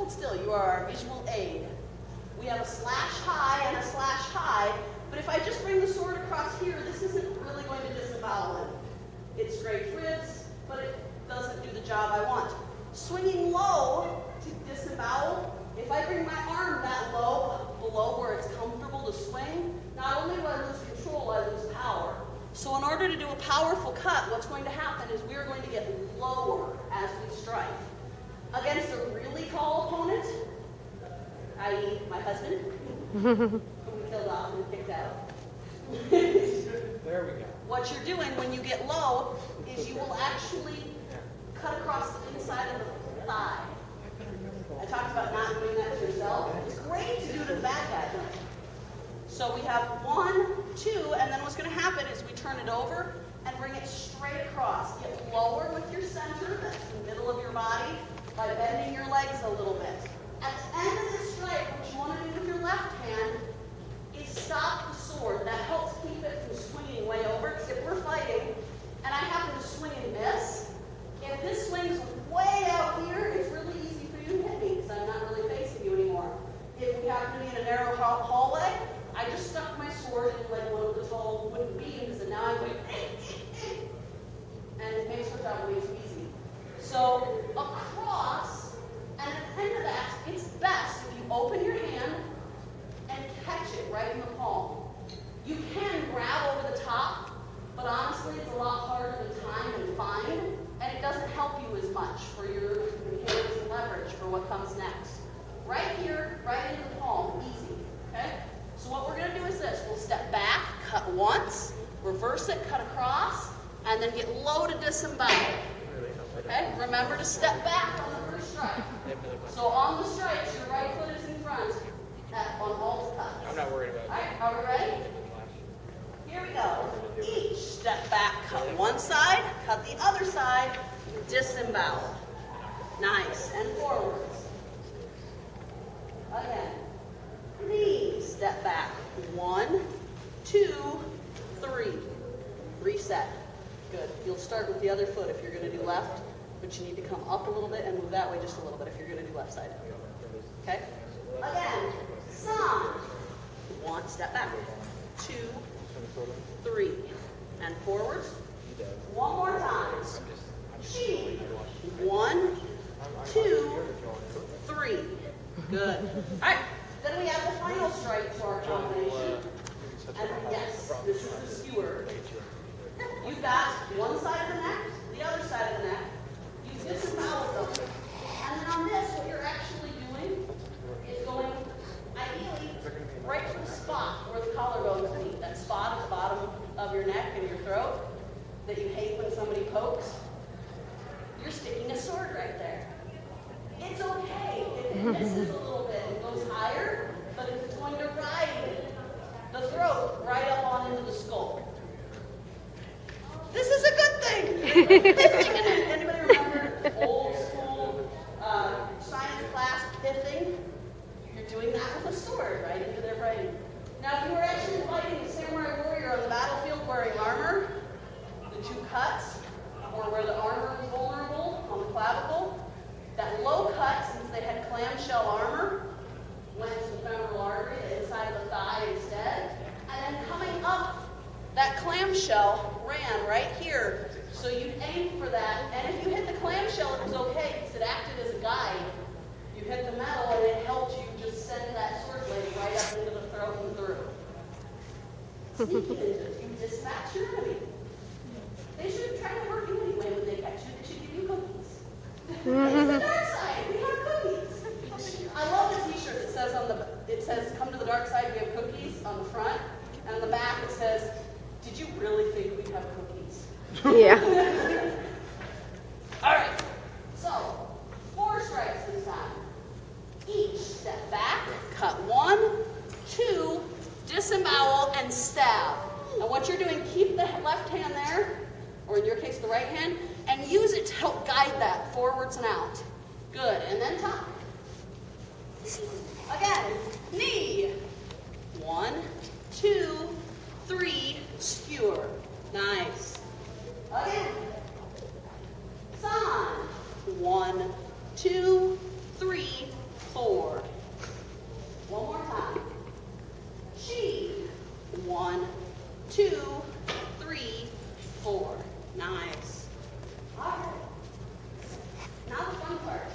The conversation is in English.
hold still. You are our visual aid. We have a slash high and a slash high, but if I just bring the sword across here, this isn't really going to disembowel it. It scrapes ribs, but it doesn't do the job I want. Swinging low to disembowel, if I bring my arm that low, below where it's comfortable to swing, not only do I lose control, I lose power. So in order to do a powerful cut, what's going to happen is we are going to get lower as we strike. Against a really tall opponent, i.e. my husband, who we killed off and kicked out. There we go. What you're doing when you get low is you will actually cut across the inside of the thigh. I talked about not doing that to yourself. It's great to do to the bad guy. So we have 1, 2, and then what's going to happen is we turn it over and bring it straight across. Get lower with your center, that's the middle of your body, by bending your legs a little bit. At the end of this strike, what you want to do with your left hand is stop the sword. That helps keep it from swinging way over, because if we're fighting, and I happen to swing and miss, if this swings way out here, it's really easy for you to hit me, because I'm not really facing you anymore. If we happen to be in a narrow hallway, I just stuck my sword in like one of the tall wooden beams, and now I'm going, and it makes our job way too easy. So across, and at the end of that, it's best if you open your hand and catch it right in the palm. You can grab over the top, but honestly, it's a lot harder to time and find, and it doesn't help you as much for your hands and leverage for what comes next. Right here, right into the palm, easy, okay? So what we're going to do is this. We'll step back, cut once, reverse it, cut across, and then get low to disembowel. Okay? Remember to step back on the first strike. So on the strikes, your right foot is in front on all the cuts. I'm not worried about it. All right, are we ready? Here we go. Each step back, cut one side, cut the other side, disembowel. Nice. And forwards. Again. Knee, step back. 1, 2, 3. Reset. Good. You'll start with the other foot if you're going to do left, but you need to come up a little bit and move that way just a little bit if you're going to do left side. Okay? Again, San. 1, step back. 2, 3. And forwards. 1 more time. Chi. 1, 2, 3. Good. All right. Then we have the final strike to our combination. And yes, this is the skewer. You've got one side of the neck, the other side of the neck. You disembowel them. And then on this, what you're actually doing is going, ideally, right from the spot where the collarbones meet, that spot at the bottom of your neck and your throat that you hate when somebody pokes. You're sticking a sword right there. It's okay if it misses a little bit and goes higher, but if it's going to ride the throat right up on into the skull. This is a good thing. Anybody remember old school science class pithing? You're doing that with a sword right into their brain. Now, if you were actually fighting a samurai warrior on the battlefield wearing armor, the 2 cuts, or where the armor was vulnerable on the clavicle, that low cut, since they had clamshell armor, went to the femoral artery, the inside of the thigh instead. And then coming up, that clamshell ran right here. So you'd aim for that. And if you hit the clamshell, it was okay because it acted as a guide. You hit the metal and it helped you just send that sword blade right up into the throat and through. Sneaky ninjas, you dispatch your enemy. They shouldn't try to hurt you anyway when they catch you. They should give you cookies. It's the dark side. We have cookies. I love the T-shirt. It says "Come to the dark side. We have cookies" on the front, and on the back it says, "Did you really think we'd have cookies?" Yeah. All right. So 4 strikes this time. Each step back, cut 1, 2, disembowel, and stab. And what you're doing, keep the left hand there, or in your case the right hand, and use it to help guide that forwards and out. Good. And then top. Again, knee. 1, 2, 3, skewer. Nice. Again. San. 1, 2, 3, 3, 4. Nice. All right. Now the fun part.